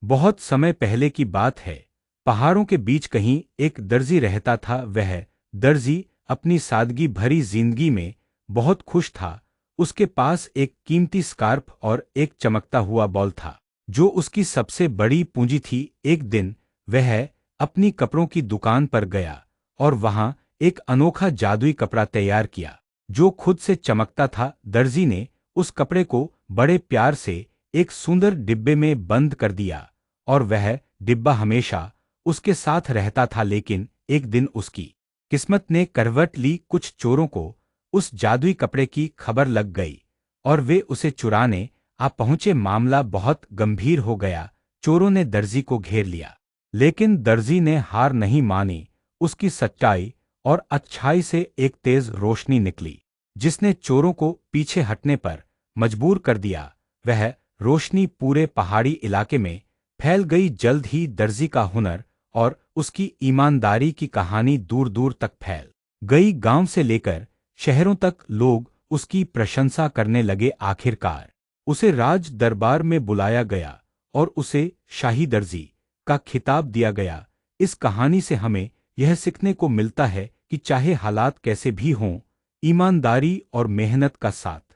बहुत समय पहले की बात है। पहाड़ों के बीच कहीं एक दर्जी रहता था। वह दर्जी अपनी सादगी भरी जिंदगी में बहुत खुश था। उसके पास एक कीमती स्कार्फ और एक चमकता हुआ बॉल था, जो उसकी सबसे बड़ी पूंजी थी। एक दिन वह अपनी कपड़ों की दुकान पर गया और वहां एक अनोखा जादुई कपड़ा तैयार किया, जो खुद से चमकता था। दर्जी ने उस कपड़े को बड़े प्यार से एक सुंदर डिब्बे में बंद कर दिया और वह डिब्बा हमेशा उसके साथ रहता था। लेकिन एक दिन उसकी किस्मत ने करवट ली। कुछ चोरों को उस जादुई कपड़े की खबर लग गई और वे उसे चुराने आ पहुंचे। मामला बहुत गंभीर हो गया। चोरों ने दर्जी को घेर लिया, लेकिन दर्जी ने हार नहीं मानी। उसकी सच्चाई और अच्छाई से एक तेज रोशनी निकली, जिसने चोरों को पीछे हटने पर मजबूर कर दिया। वह रोशनी पूरे पहाड़ी इलाके में फैल गई। जल्द ही दर्जी का हुनर और उसकी ईमानदारी की कहानी दूर दूर तक फैल गई। गांव से लेकर शहरों तक लोग उसकी प्रशंसा करने लगे। आखिरकार उसे राज दरबार में बुलाया गया और उसे शाही दर्जी का खिताब दिया गया। इस कहानी से हमें यह सीखने को मिलता है कि चाहे हालात कैसे भी हों, ईमानदारी और मेहनत का साथ